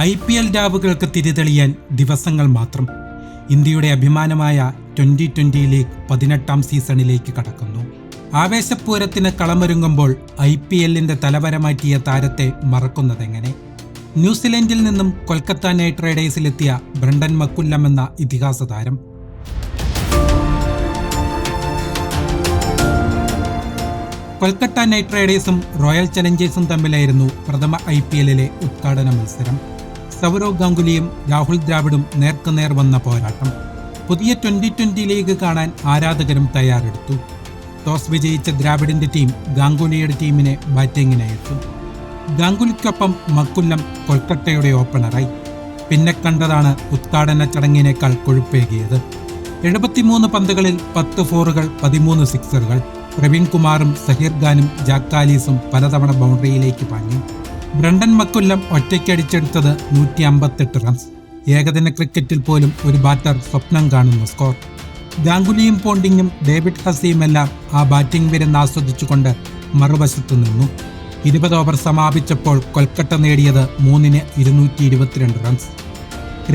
IPL രാവുകൾക്ക് തിരിതെളിയാൻ ദിവസങ്ങൾ മാത്രം. ഇന്ത്യയുടെ അഭിമാനമായ 2020 ലീഗ് 18ാം സീസണിലേക്ക് കടക്കുന്നു. ആവേശപ്പൂരത്തിന് കളമൊരുങ്ങുമ്പോൾ IPLന്റെ തലവര മാറ്റിയ താരത്തെ മറക്കുന്നതെങ്ങനെ? ന്യൂസിലൻഡിൽ നിന്നും കൊൽക്കത്ത നൈറ്റ് റൈഡേഴ്സിലെത്തിയ ബ്രണ്ടൻ മക്കുല്ലം എന്ന ഇതിഹാസ താരം. കൊൽക്കത്ത നൈറ്റ് റൈഡേഴ്സും റോയൽ ചലഞ്ചേഴ്സും തമ്മിലായിരുന്നു പ്രഥമ IPLലെ ഉദ്ഘാടന മത്സരം. സൗരവ് ഗാംഗുലിയും രാഹുൽ ദ്രാവിഡും നേർക്കുനേർ വന്ന പോരാട്ടം. പുതിയ 2020 ലീഗ് കാണാൻ ആരാധകരും തയ്യാറെടുത്തു. ടോസ് വിജയിച്ച ദ്രാവിഡിന്റെ ടീം ഗാംഗുലിയുടെ ടീമിനെ ബാറ്റിംഗിനയച്ചു. ഗാംഗുലിക്കൊപ്പം മക്കുല്ലം കൊൽക്കത്തയുടെ ഓപ്പണറായി. പിന്നെ കണ്ടതാണ് ഉദ്ഘാടന ചടങ്ങിനേക്കാൾ കൊഴുപ്പേകിയത്. 73 പന്തുകളിൽ 10 ഫോറുകൾ, 13 സിക്സറുകൾ. പ്രവീൺ കുമാറും സഹീർ ഖാനും ജാക്ക് കാലിസും പലതവണ ബൗണ്ടറിയിലേക്ക് പാഞ്ഞു. ബ്രണ്ടൻ മക്കുല്ലം ഒറ്റയ്ക്കടിച്ചെടുത്തത് 158 റൺസ്. ഏകദിന ക്രിക്കറ്റിൽ പോലും ഒരു ബാറ്റർ സ്വപ്നം കാണുന്ന സ്കോർ. ഗാംഗുലിയും പോണ്ടിങ്ങും ഡേവിഡ് ഹസിയുമെല്ലാം ആ ബാറ്റിംഗ് വിരുന്ന് ആസ്വദിച്ചുകൊണ്ട് മറുവശത്തു നിന്നു. 20 ഓവർ സമാപിച്ചപ്പോൾ കൊൽക്കത്ത നേടിയത് 3-ന് 222 റൺസ്.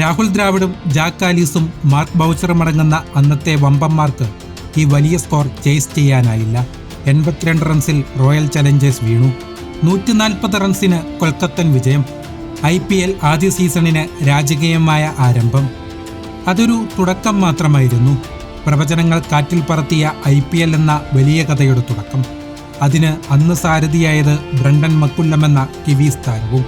രാഹുൽ ദ്രാവിഡും ജാക്ക് കാലിസും മാർക്ക് ബൗച്ചറും അടങ്ങുന്ന അന്നത്തെ വമ്പന്മാർക്ക് ഈ വലിയ സ്കോർ ചേസ് ചെയ്യാനായില്ല. 82 റൺസിൽ റോയൽ ചലഞ്ചേഴ്സ് വീണു. 140 റൺസിന് കൊൽക്കത്തൻ വിജയം. IPL ആദ്യ സീസണിന് രാജകീയമായ ആരംഭം. അതൊരു തുടക്കം മാത്രമായിരുന്നു. പ്രവചനങ്ങൾ കാറ്റിൽ പറത്തിയ IPL എന്ന വലിയ കഥയുടെ തുടക്കം. അതിന് അന്ന് സാരഥിയായത് ബ്രണ്ടൻ മക്കുല്ലം എന്ന കിവീസ് താരവും.